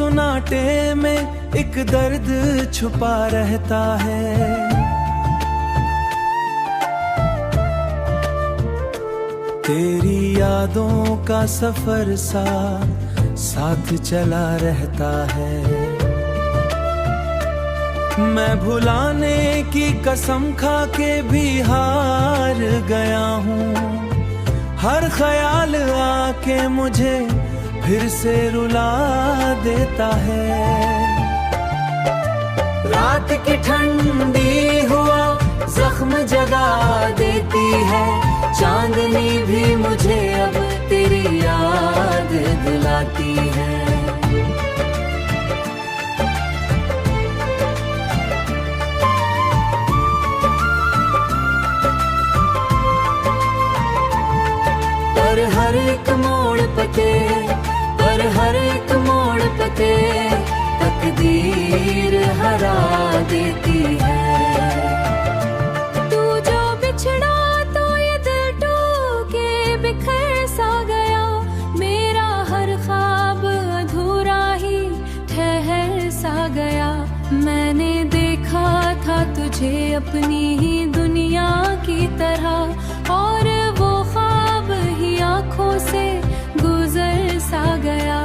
सुनाटे में एक दर्द छुपा रहता है। तेरी यादों का सफर साथ चला रहता है। मैं भुलाने की कसम खा के भी हार गया हूँ। हर ख्याल आके मुझे फिर से रुला देता है। रात की ठंडी हुआ जख्म जगा देती है। चांदनी भी मुझे अब तेरी याद दिलाती है। पर हर एक मोड़ पे, पर हर एक मोड़ पे तकदीर हरा देती है। तू जो बिछड़ा तो ये दिल टूटे बिखर सा गया। मेरा हर ख्वाब अधूरा ही ठहर सा गया। मैंने देखा था तुझे अपनी ही दुनिया की तरह, और वो ख्वाब ही आँखों से गुजर सा गया।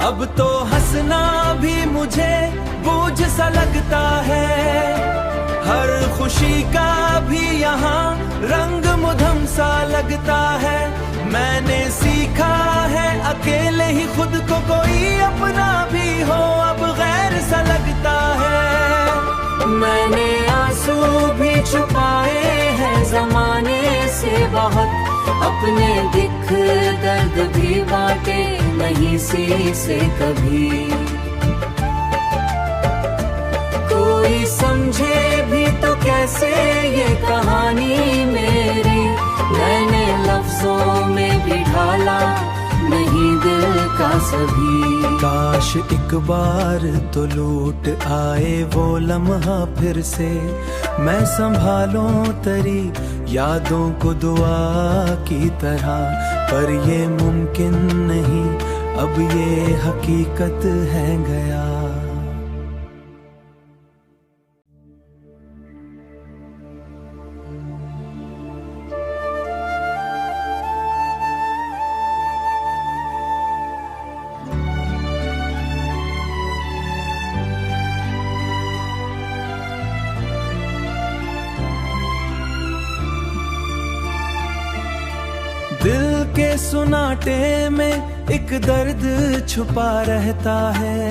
अब तो हंसना भी मुझे बोझ सा लगता है। हर खुशी का भी यहाँ रंग मुधम सा लगता है। मैंने सीखा है अकेले ही खुद को कोई अपना भी हो अब गैर सा लगता है। मैंने आंसू भी छुपाए हैं जमाने से बहुत, अपने दिख दर्द भी बांटे नहीं सी से कभी। कोई समझे भी तो कैसे ये कहानी मेरी, मैंने लफ्जों में भी ढाला नहीं दिल का सभी। काश एक बार तो लूट आए वो लम्हा फिर से, मैं संभालूं तेरी यादों को दुआ की तरह। पर ये मुमकिन नहीं, अब ये हकीकत है गया। दिल के सुनाटे में एक दर्द छुपा रहता है।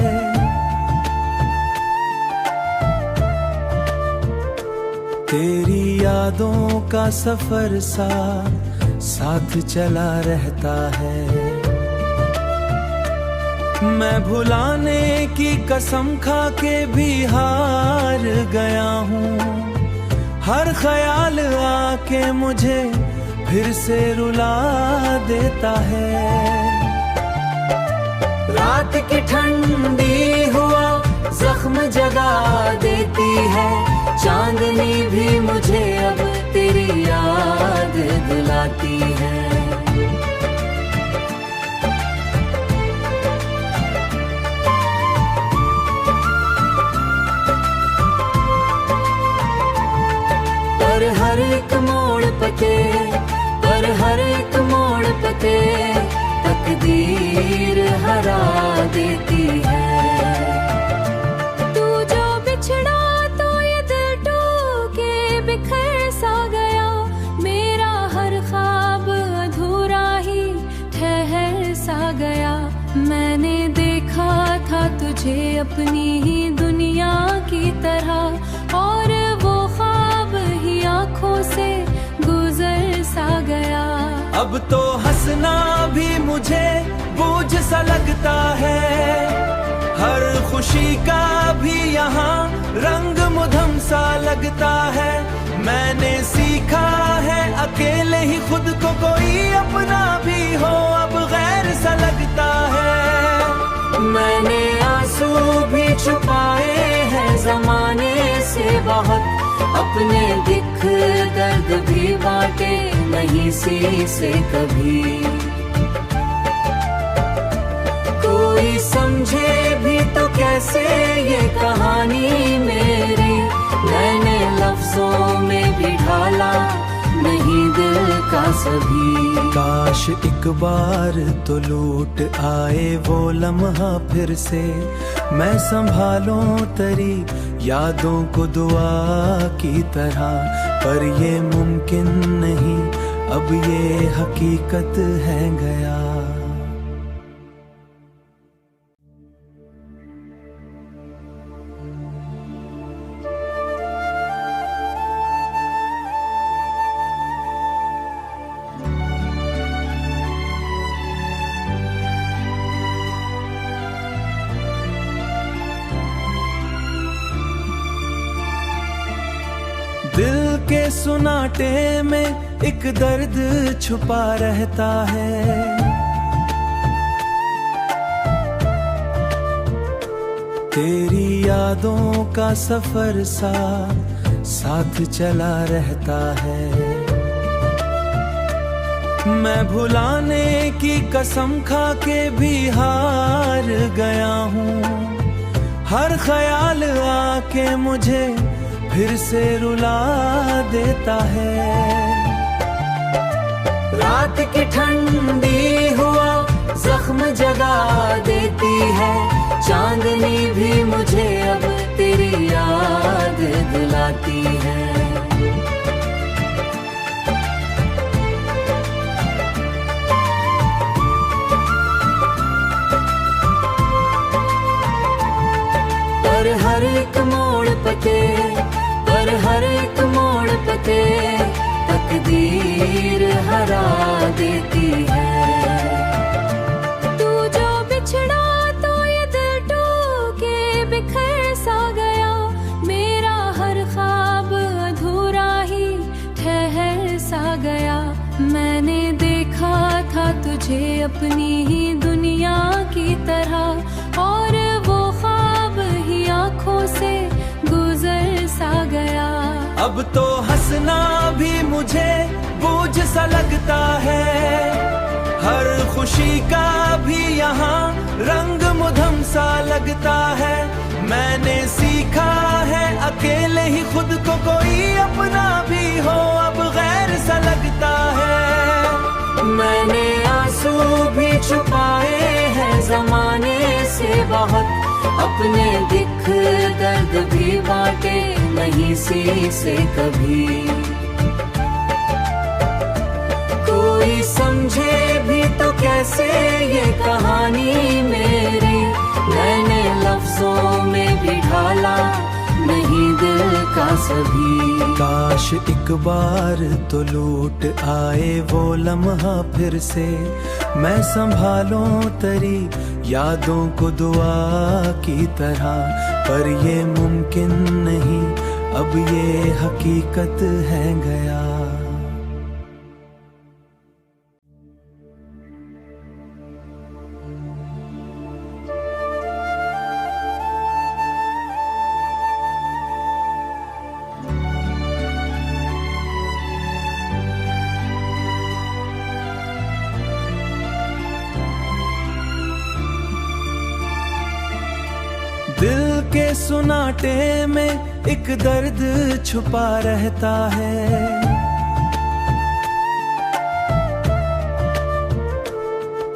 तेरी यादों का सफर साथ चला रहता है। मैं भुलाने की कसम खा के भी हार गया हूँ। हर ख्याल आके मुझे फिर से रुला देता है। रात की ठंडी हुआ जख्म जगा देती है। चांदनी भी मुझे अब तेरी याद दिलाती है। पर हर एक मोड़ पे, पर हर एक मोड़ पे तकदीर हरा देती है। तू जो बिछड़ा तो ये दिल टूटे बिखर सा गया। मेरा हर ख्वाब अधूरा ही ठहर सा गया। मैंने देखा था तुझे अपनी ही दुनिया की तरह, और वो ख्वाब ही आँखों से गुजर सा गया। अब तो हंसना भी मुझे बोझ सा लगता है। हर खुशी का भी यहाँ रंग मुधम सा लगता है। मैंने सीखा है अकेले ही खुद को कोई अपना भी हो अब गैर सा लगता है। मैंने आंसू भी छुपाए हैं जमाने से बहुत, अपने दिख दर्द भी बांटे नहीं सी से कभी। कोई समझे भी तो कैसे ये कहानी मेरी, मैंने लफ्जों में भी ढाला नहीं दिल का सभी। काश एक बार तो लूट आए वो लम्हा फिर से, मैं संभालूं तेरी यादों को दुआ की तरह, पर ये मुमकिन नहीं अब ये हकीकत है गया। दिल के सुनाटे में एक दर्द छुपा रहता है, तेरी यादों का सफर साथ चला रहता है। मैं भुलाने की कसम खा के भी हार गया हूँ, हर ख्याल आके मुझे फिर से रुला देता है। रात की ठंडी हुआ जख्म जगा देती है, चांदनी भी मुझे अब तेरी याद दिलाती है। पर हर एक मोड़ पे, पर हर एक मोड़ पे तकदीर हरा देती है। तू जो बिछड़ा तो ये दिल टूटे बिखर सा गया, मेरा हर ख्वाब अधूरा ही ठहर सा गया। मैंने देखा था तुझे अपनी ही दुनिया की तरह, और वो ख्वाब ही आंखों से गुजर सा गया। अब तो हंसना भी मुझे बोझ सा लगता है, हर खुशी का भी यहाँ रंग मुधम सा लगता है। मैंने सीखा है अकेले ही खुद को कोई अपना भी हो अब गैर सा लगता है। मैंने आंसू भी छुपाए हैं जमाने से बहुत, अपने दिख दर्द भी बांटे नहीं सी से कभी। कोई समझे भी तो कैसे ये कहानी मेरी, मैंने लफ्जों में भी ढाला नहीं दिल का सभी। काश एक बार तो लूट आए वो लम्हा फिर से, मैं संभालूं तेरी यादों को दुआ की तरह, पर ये मुमकिन नहीं अब ये हकीकत है गया। दिल के सुनाटे में एक दर्द छुपा रहता है,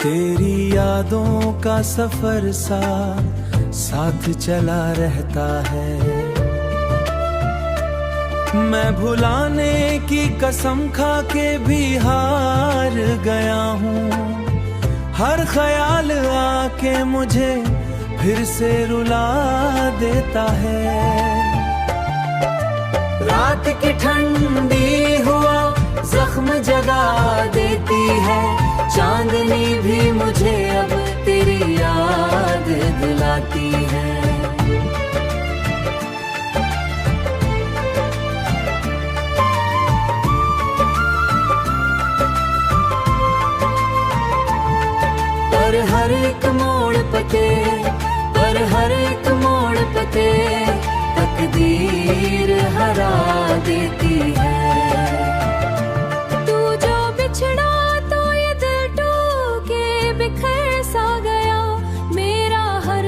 तेरी यादों का सफर साथ चला रहता है। मैं भुलाने की कसम खा के भी हार गया हूँ, हर ख्याल आके मुझे फिर से रुला देता है। रात की ठंडी हुआ जख्म जगा देती है, चांदनी भी मुझे अब तेरी याद दिलाती है। पर हर एक मोड़ पे, पर हर एक मोड़ पे तकदीर हरा देती है। तू जो बिछड़ा तो ये दिल टूटे बिखर सा गया, मेरा हर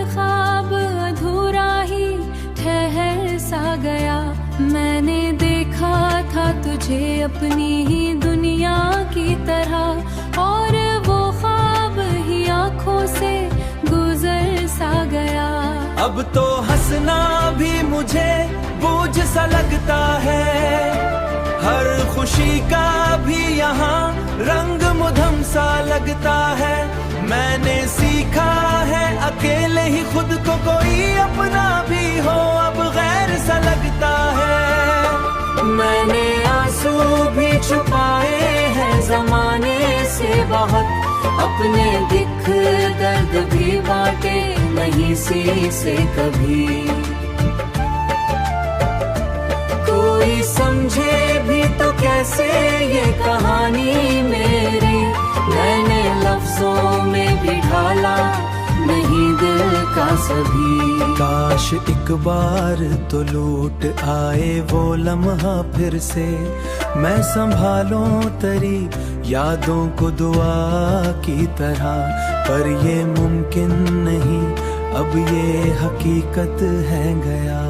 सा गया। मैंने देखा था तुझे अपनी ही दुनिया की तरह, और वो ख्वाब ही आंखों से गुजर सा गया। अब तो हंसना भी मुझे बोझ सा लगता है, हर खुशी का भी यहाँ रंग मुधम सा लगता है। मैंने सीखा है अकेले ही खुद को कोई अपना भी हो अब गैर सा लगता है। मैंने आंसू भी छुपाए हैं जमाने से बहुत, अपने दिख दर्द भी बांटे नहीं सी से कभी। कोई समझे भी तो कैसे ये कहानी मेरी, मैंने लफ्जों में भी ढाला नहीं दिल का सभी। काश एक बार तो लूट आए वो लम्हा फिर से, मैं संभालूं तेरी यादों को दुआ की तरह। पर ये मुमकिन नहीं, अब ये हकीकत है गया।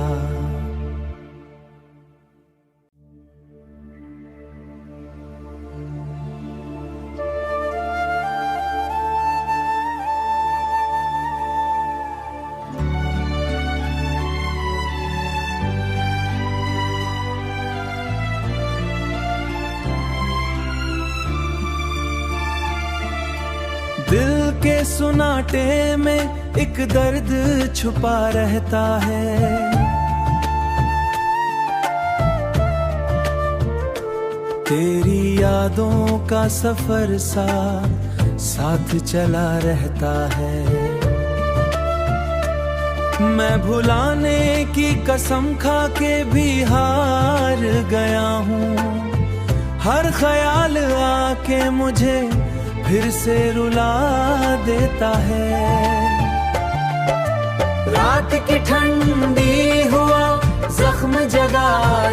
दिल के सुनाटे में एक दर्द छुपा रहता है, तेरी यादों का सफर सा साथ चला रहता है। मैं भुलाने की कसम खा के भी हार गया हूँ, हर ख्याल आके मुझे फिर से रुला देता है। रात की ठंडी हुआ जख्म जगा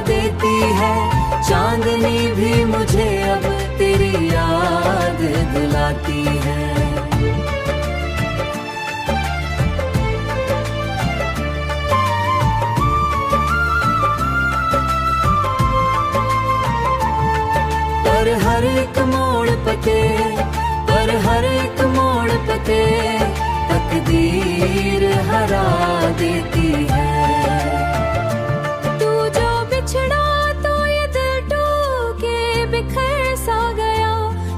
देती है, चांदनी भी मुझे अब तेरी याद दिलाती है। पर हर एक मोड़ पे, पर हर एक मोड़ पे तकदीर हरा देती है। तू जो बिछड़ा तो ये दिल टूटे बिखर सा गया,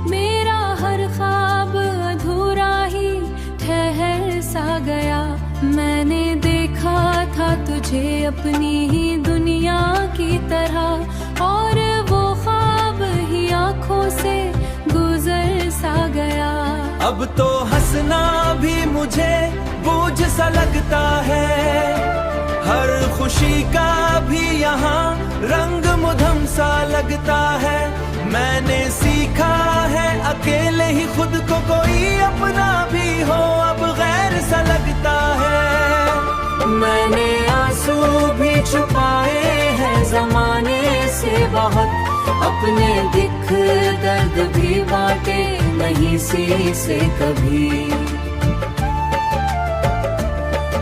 मेरा हर ख्वाब अधूरा ही ठहर सा गया। मैंने देखा था तुझे अपनी ही दुनिया की तरह, और वो ख्वाब ही आंखों से गुजर सा गया। अब तो हंसना भी मुझे बोझ सा लगता है, हर खुशी का भी यहाँ रंग मुधम सा लगता है। मैंने सीखा है अकेले ही खुद को कोई अपना भी हो अब गैर सा लगता है। मैंने आंसू भी छुपाए हैं जमाने से बहुत, अपने दिख दर्द भी बांटे नहीं सी से कभी।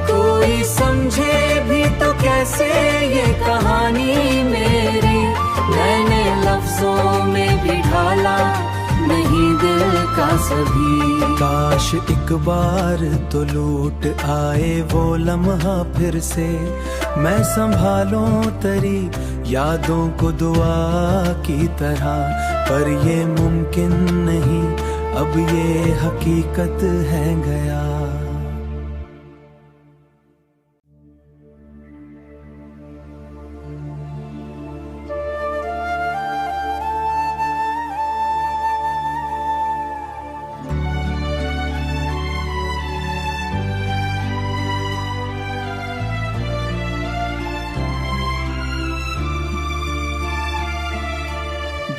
कोई समझे भी तो कैसे ये कहानी मेरी, मैंने लफ्जों में भी ढाला नहीं दिल का सभी। काश एक बार तो लूट आए वो लम्हा फिर से, मैं संभालूं तेरी यादों को दुआ की तरह। पर ये मुमकिन नहीं, अब ये हकीकत है गया।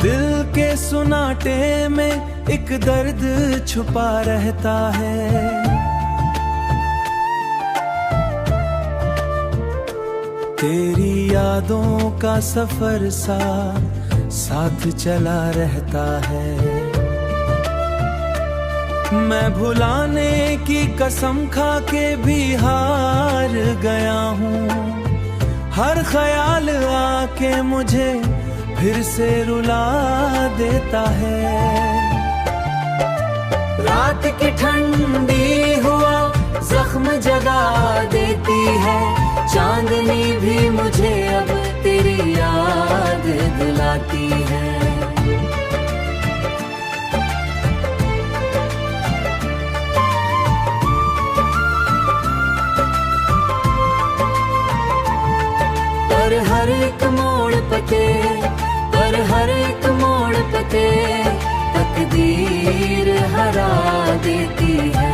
दिल के सुनाटे में एक दर्द छुपा रहता है, तेरी यादों का सफर सा साथ चला रहता है। मैं भुलाने की कसम खा के भी हार गया हूँ, हर ख्याल आके मुझे फिर से रुला देता है। रात की ठंडी हुआ जख्म जगा देती है, चांदनी भी मुझे अब तेरी याद दिलाती है। पर हर एक मोड़ पते, पर हर एक मोड़ पते तकदीर हरा देती है।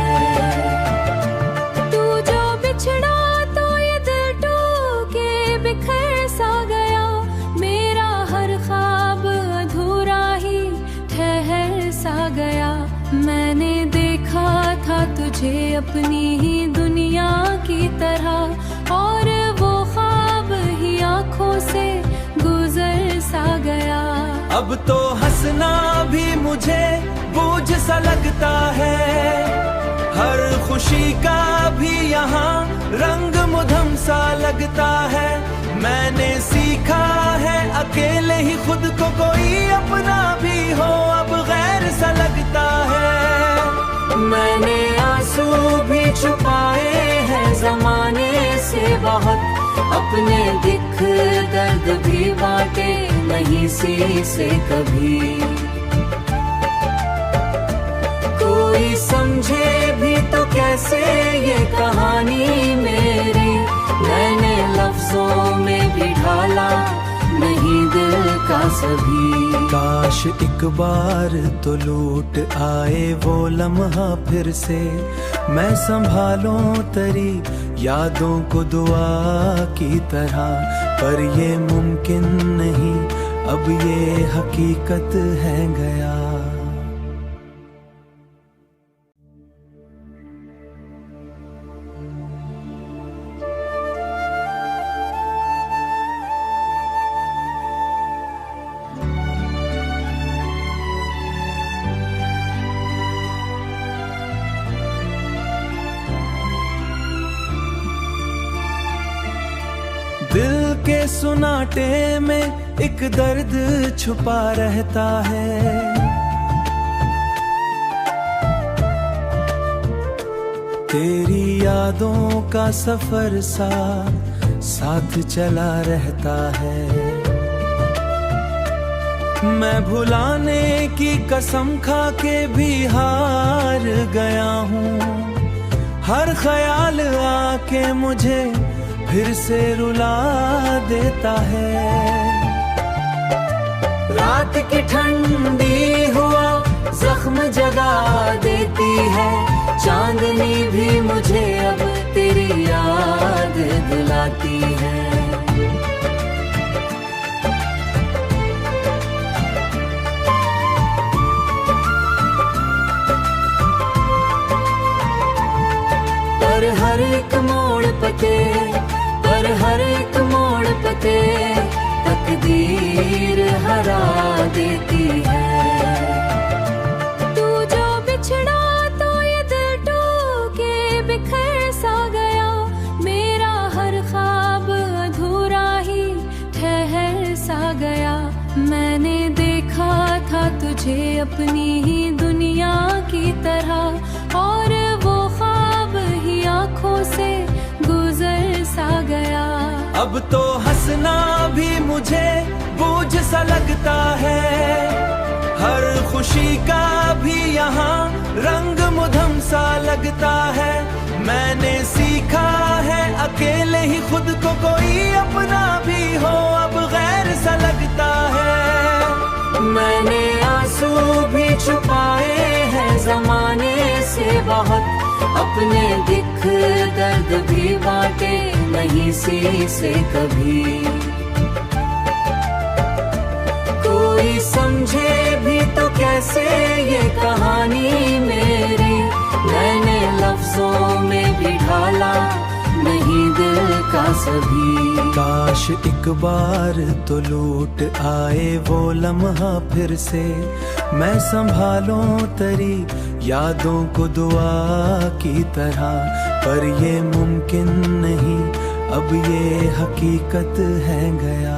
तू जो बिछड़ा तो ये दिल टूटे बिखर सा गया, मेरा हर ख्वाब अधूरा ही ठहर सा गया। मैंने देखा था तुझे अपनी ही दुनिया की तरह, और वो ख्वाब ही आँखों से गुजर सा गया। अब तो हंसना भी मुझे बोझ सा लगता है, हर खुशी का भी यहाँ रंग मुधम सा लगता है। मैंने सीखा है अकेले ही खुद को कोई अपना भी हो अब गैर सा लगता है। मैंने आंसू भी छुपाए हैं जमाने से बहुत, अपने दिख दर्द भी बांटे नहीं सी से कभी। कोई समझे भी तो कैसे ये कहानी मेरी, मैंने लफ्जों में भी ढाला नहीं दिल का सभी। काश एक बार तो लूट आए वो लम्हा फिर से, मैं संभालूं तेरी यादों को दुआ की तरह। पर ये मुमकिन नहीं, अब ये हकीकत है गया। दिल के सुनाटे में एक दर्द छुपा रहता है, तेरी यादों का सफर सा साथ चला रहता है। मैं भुलाने की कसम खा के भी हार गया हूँ, हर ख्याल आके मुझे फिर से रुला देता है। रात की ठंडी हुआ जख्म जगा देती है, चांदनी भी मुझे अब तेरी याद दिलाती है। पर हर एक मोड़ पते, पर हर एक मोड़ पते तकदीर हरा देती है। तू जो बिछड़ा तो ये दिल टूटे बिखर सा गया, मेरा हर ख्वाब अधूरा ही ठहर सा गया। मैंने देखा था तुझे अपनी ही दुनिया की तरह, और वो ख्वाब ही आँखों से गुजर सा गया। अब तो हंसना भी मुझे बोझ सा लगता है, हर खुशी का भी यहाँ रंग मुधम सा लगता है। मैंने सीखा है अकेले ही खुद को कोई अपना भी हो अब गैर सा लगता है। मैंने आंसू भी छुपाए हैं जमाने से बहुत, अपने दिख दर्द भी बांटे नहीं सी से कभी। कोई समझे भी तो कैसे ये कहानी मेरी, मैंने लफ्जों में भी ढाला नहीं दिल का सभी। काश एक बार तो लूट आए वो लम्हा फिर से, मैं संभालूं तेरी यादों को दुआ की तरह। पर ये मुमकिन नहीं, अब ये हकीकत है गया।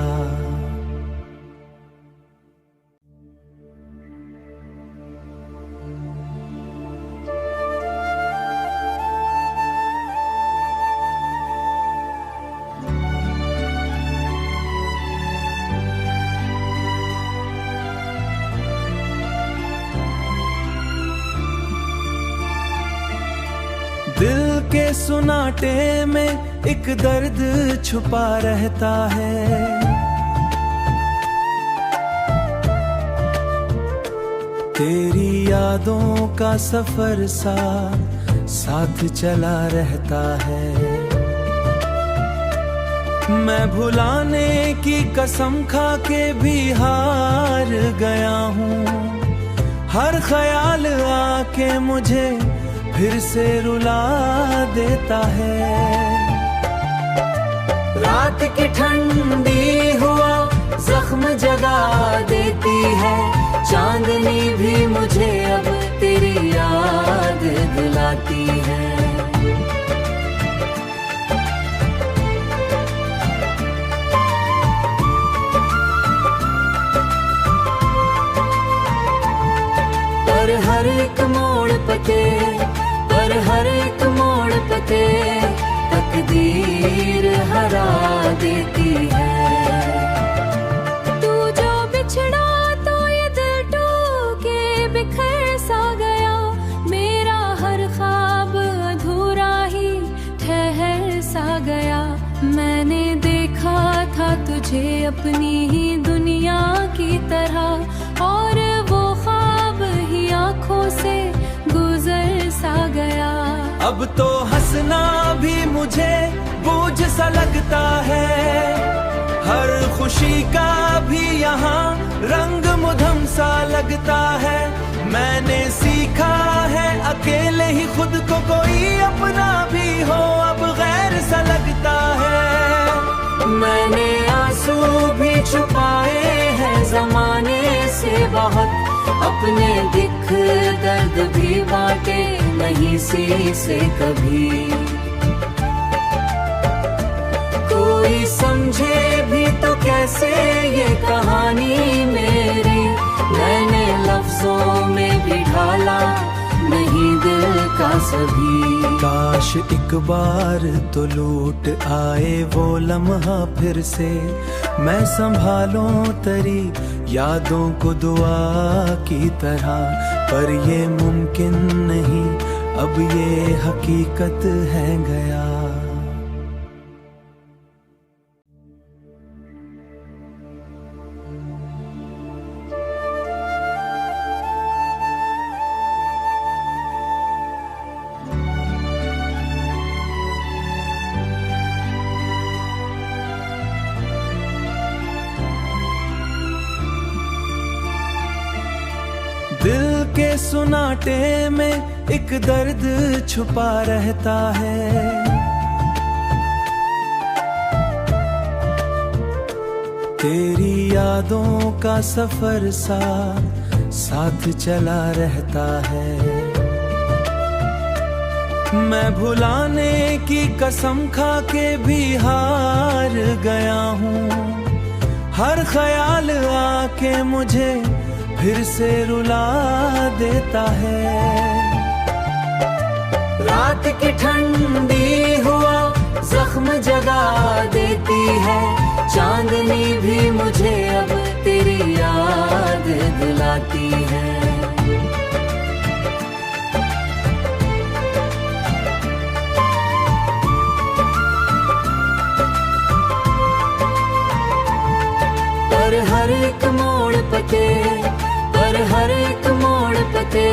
दिल के सुनाटे में एक दर्द छुपा रहता है। तेरी यादों का सफर साथ चला रहता है। मैं भुलाने की कसम खा के भी हार गया हूँ। हर ख्याल आके मुझे फिर से रुला देता है। रात की ठंडी हुआ जख्म जगा देती है। चांदनी भी मुझे अब तेरी याद दिलाती है। पर हर एक मोड़ पे हर एक मोड़ पे तकदीर हरा देती है। तू जो बिछड़ा तो ये दिल टूटे बिखर सा गया। मेरा हर ख्वाब अधूरा ही ठहर सा गया। मैंने देखा था तुझे अपनी ही दुनिया की तरह, और वो ख्वाब ही आंखों से गुजर सा गया। अब तो हंसना भी मुझे बोझ सा लगता है। हर खुशी का भी यहाँ रंग मुधम सा लगता है। मैंने सीखा है अकेले ही खुद को कोई अपना भी हो अब गैर सा लगता है। मैंने आंसू भी छुपाए हैं ज़माने से बहुत, अपने दिख दर्द भी बांटे नहीं सी से कभी। कोई समझे भी तो कैसे ये कहानी मेरी, मैंने लफ्जों में भी ढाला नहीं दिल का सभी। काश एक बार तो लूट आए वो लम्हा फिर से, मैं संभालूं तेरी यादों को दुआ की तरह। पर ये मुमकिन नहीं, अब ये हकीकत है गया। दिल के सुनाटे में एक दर्द छुपा रहता है। तेरी यादों का सफर साथ चला रहता है। मैं भुलाने की कसम खा के भी हार गया हूँ। हर ख्याल आके मुझे फिर से रुला देता है। रात की ठंडी हुआ जख्म जगा देती है। चांदनी भी मुझे अब तेरी याद दिलाती है। पर हर एक मोड़ पे हर एक मोड़ पे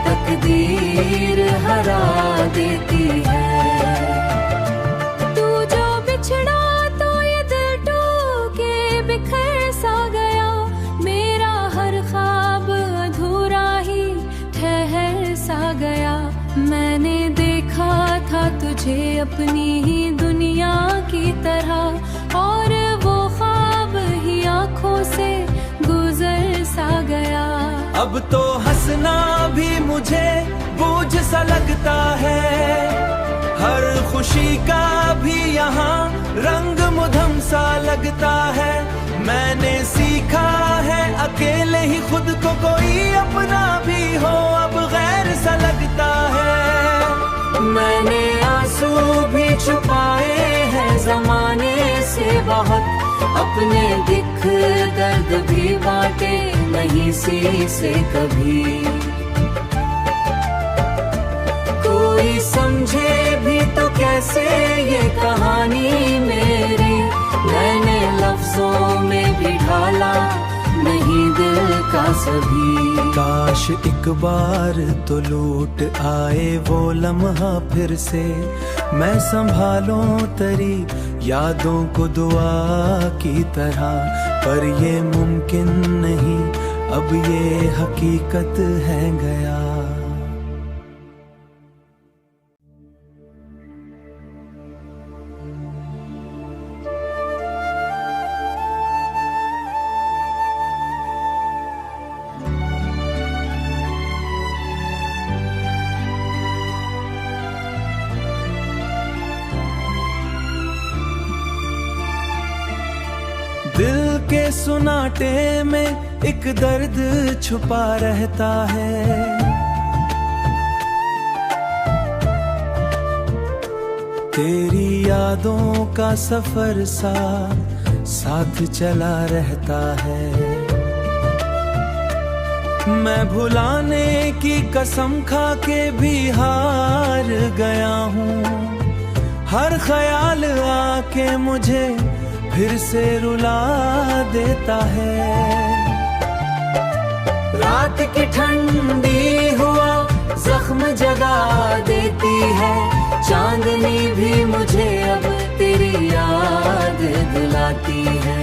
तकदीर हरा देती है। तू जो बिछड़ा तो ये दिल टूटे बिखर सा गया। मेरा हर ख्वाब अधूरा ही ठहर सा गया। मैंने देखा था तुझे अपनी ही दुनिया की तरह, और वो ख्वाब ही आंखों से गुजर सा गया। अब तो हंसना भी मुझे बोझ सा लगता है। हर खुशी का भी यहाँ रंग मुधम सा लगता है। मैंने सीखा है अकेले ही खुद को कोई अपना भी हो अब गैर सा लगता है। मैंने आंसू भी छुपाए हैं ज़माने से बहुत, अपने दिख दर्द भी बांटे नहीं सी से कभी। कोई समझे भी तो कैसे ये कहानी मेरी, मैंने लफ्जों में भी ढाला नहीं दिल का सभी। काश एक बार तो लूट आए वो लम्हा फिर से, मैं संभालूं तेरी यादों को दुआ की तरह। पर ये मुमकिन नहीं, अब ये हकीकत है गया। दिल के सुनाटे में एक दर्द छुपा रहता है। तेरी यादों का सफर सा साथ चला रहता है। मैं भुलाने की कसम खा के भी हार गया हूँ। हर ख्याल आके मुझे फिर से रुला देता है। रात की ठंडी हुआ जख्म जगा देती है, चांदनी भी मुझे अब तेरी याद दिलाती है।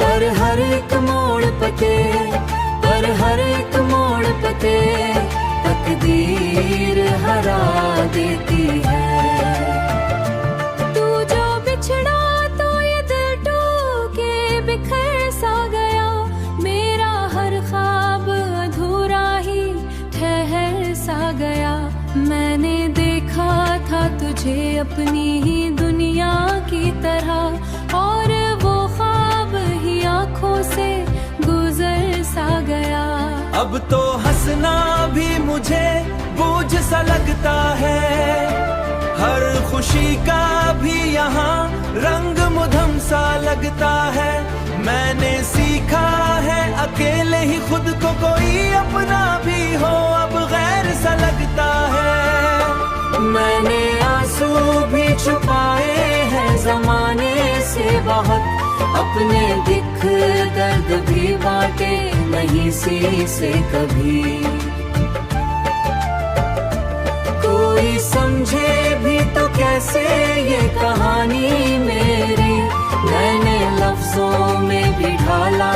पर हर एक मोड़ पते, पर हर एक मोड़ पते तकदीर हरा देती है। तू जो बिछड़ा तो ये दिल टूटे बिखर सा गया, मेरा हर ख्वाब अधूरा ही ठहर सा गया। मैंने देखा था तुझे अपनी ही दुनिया की तरह, और वो ख्वाब ही आंखों से गुजर सा गया। अब तो हंसना भी मुझे बोझ सा लगता है। हर खुशी का भी यहाँ रंग मुधम सा लगता है। मैंने सीखा है अकेले ही खुद को कोई अपना भी हो अब गैर सा लगता है। मैंने आंसू भी छुपाए हैं ज़माने से बहुत, अपने दिख दर्द भी बांटे नहीं सी से कभी। कोई समझे भी तो कैसे ये कहानी मेरी, मैंने लफ्जों में भी ढाला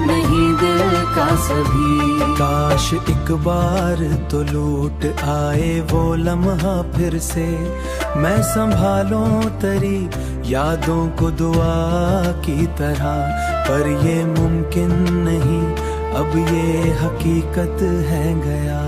नहीं दिल का सभी। काश एक बार तो लूट आए वो लम्हा फिर से, मैं संभालूं तेरी यादों को दुआ की तरह। पर ये मुमकिन नहीं, अब ये हकीकत है गया।